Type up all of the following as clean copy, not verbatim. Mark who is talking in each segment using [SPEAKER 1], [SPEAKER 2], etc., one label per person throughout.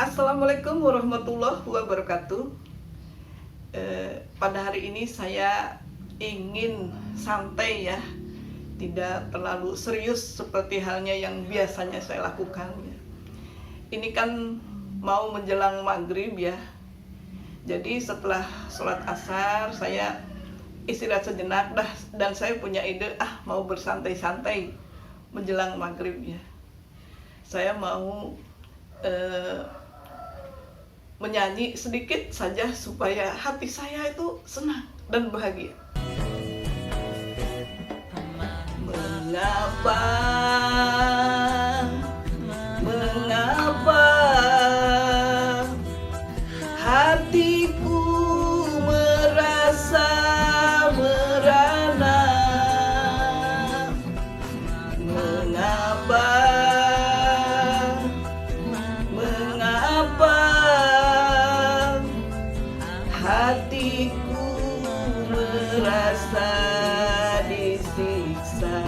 [SPEAKER 1] Assalamualaikum warahmatullahi wabarakatuh. Pada hari ini saya ingin santai ya, tidak terlalu serius seperti halnya yang biasanya saya lakukan ya. Ini kan mau menjelang maghrib ya, jadi setelah sholat asar saya istirahat sejenak dan saya punya ide mau bersantai-santai menjelang maghrib ya. Saya mau menyanyi sedikit saja supaya hati saya itu senang dan bahagia. Mengapa hatiku merasa merana? Mengapa hatiku merasa disiksa?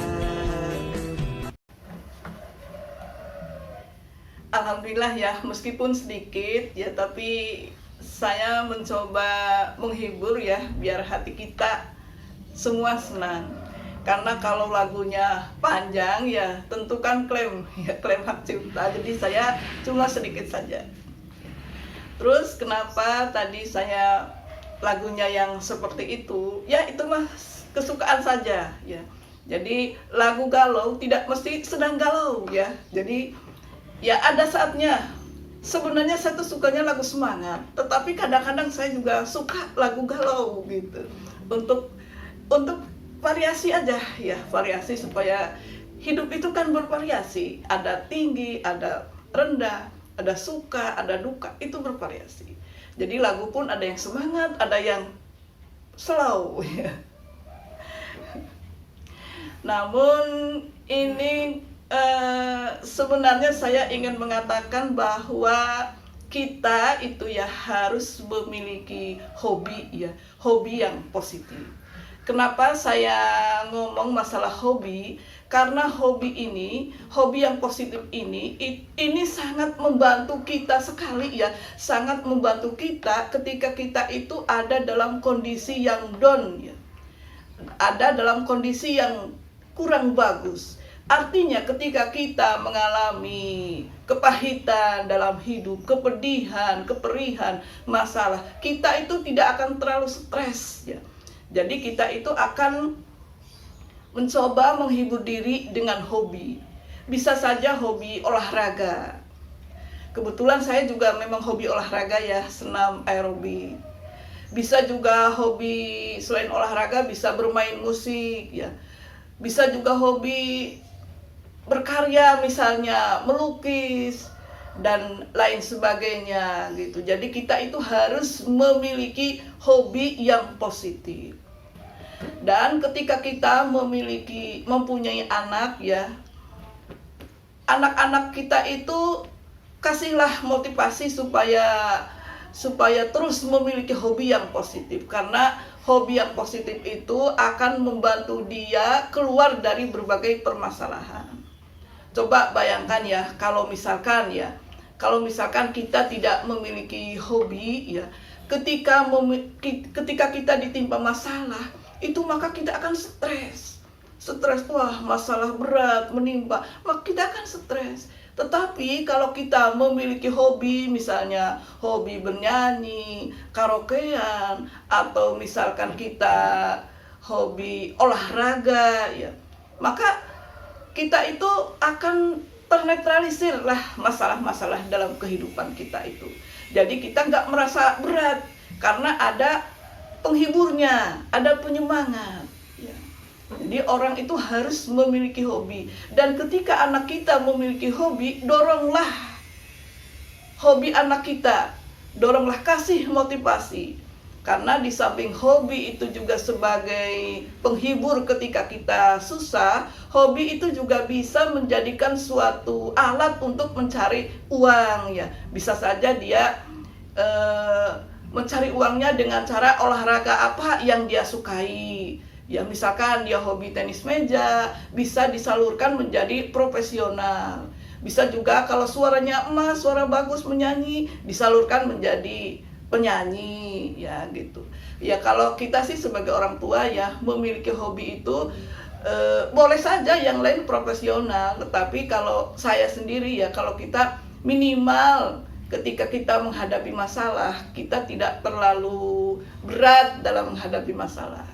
[SPEAKER 1] Alhamdulillah ya, meskipun sedikit ya, tapi saya mencoba menghibur ya, biar hati kita semua senang. Karena kalau lagunya panjang ya tentu kan klaim hak cipta, jadi saya cuma sedikit saja. Terus kenapa tadi saya lagunya yang seperti itu? Ya itu mah kesukaan saja ya. Jadi lagu galau tidak mesti sedang galau ya. Jadi ya ada saatnya. Sebenarnya saya tuh sukanya lagu semangat, tetapi kadang-kadang saya juga suka lagu galau gitu. Untuk variasi aja ya, variasi supaya hidup itu kan bervariasi. Ada tinggi, ada rendah, ada suka, ada duka, itu bervariasi. Jadi lagu pun ada yang semangat, ada yang slow ya. Namun ini sebenarnya saya ingin mengatakan bahwa kita itu ya harus memiliki hobi ya, hobi yang positif. Kenapa saya ngomong masalah hobi? Karena hobi yang positif ini sangat membantu kita sekali ya, sangat membantu kita ketika kita itu ada dalam kondisi yang down ya, ada dalam kondisi yang kurang bagus. Artinya ketika kita mengalami kepahitan dalam hidup, kepedihan, keperihan, masalah, kita itu tidak akan terlalu stres ya. Jadi kita itu akan mencoba menghibur diri dengan hobi. Bisa saja hobi olahraga. Kebetulan saya juga memang hobi olahraga ya, senam aerobik. Bisa juga hobi selain olahraga, bisa bermain musik ya. Bisa juga hobi berkarya, misalnya melukis dan lain sebagainya gitu. Jadi kita itu harus memiliki hobi yang positif. Dan ketika kita mempunyai anak ya, anak-anak kita itu kasihlah motivasi supaya terus memiliki hobi yang positif, karena hobi yang positif itu akan membantu dia keluar dari berbagai permasalahan. Coba bayangkan ya, kalau misalkan kita tidak memiliki hobi ya, ketika kita ditimpa masalah itu, maka kita akan stres, wah masalah berat menimpa, maka kita akan stres. Tetapi kalau kita memiliki hobi, misalnya hobi bernyanyi, karaokean, atau misalkan kita hobi olahraga ya, maka kita itu akan ternetralisir lah masalah-masalah dalam kehidupan kita itu. Jadi kita nggak merasa berat karena ada penghiburnya, ada penyemangat ya. Jadi orang itu harus memiliki hobi. Dan ketika anak kita memiliki hobi, doronglah hobi anak kita, doronglah, kasih motivasi. Karena di samping hobi itu juga sebagai penghibur ketika kita susah, hobi itu juga bisa menjadikan suatu alat untuk mencari uang ya. Bisa saja dia mencari uangnya dengan cara olahraga apa yang dia sukai. Ya misalkan dia hobi tenis meja, bisa disalurkan menjadi profesional. Bisa juga kalau suaranya emas, suara bagus menyanyi, disalurkan menjadi penyanyi, ya gitu. Ya kalau kita sih sebagai orang tua ya memiliki hobi itu boleh saja yang lain profesional, tetapi kalau saya sendiri ya kalau kita minimal ketika kita menghadapi masalah, kita tidak terlalu berat dalam menghadapi masalah.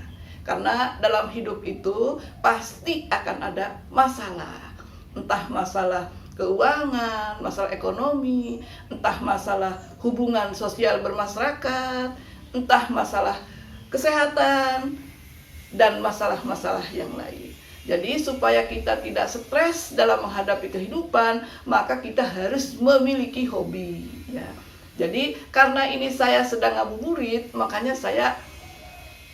[SPEAKER 1] Karena dalam hidup itu pasti akan ada masalah. Entah masalah keuangan, masalah ekonomi, entah masalah hubungan sosial bermasyarakat, entah masalah kesehatan, dan masalah-masalah yang lain. Jadi supaya kita tidak stres dalam menghadapi kehidupan, maka kita harus memiliki hobi. Ya. Jadi karena ini saya sedang ngabuburit, makanya saya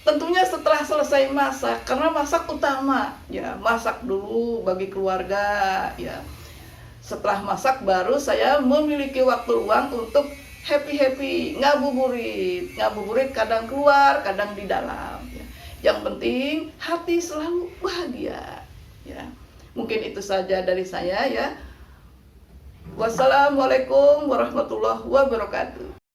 [SPEAKER 1] tentunya setelah selesai masak, karena masak utama, ya masak dulu bagi keluarga, ya. Setelah masak baru saya memiliki waktu luang untuk happy ngabuburit kadang keluar, kadang di dalam. Ya. Yang penting hati selalu bahagia. Ya, mungkin itu saja dari saya ya. Wassalamualaikum warahmatullahi wabarakatuh.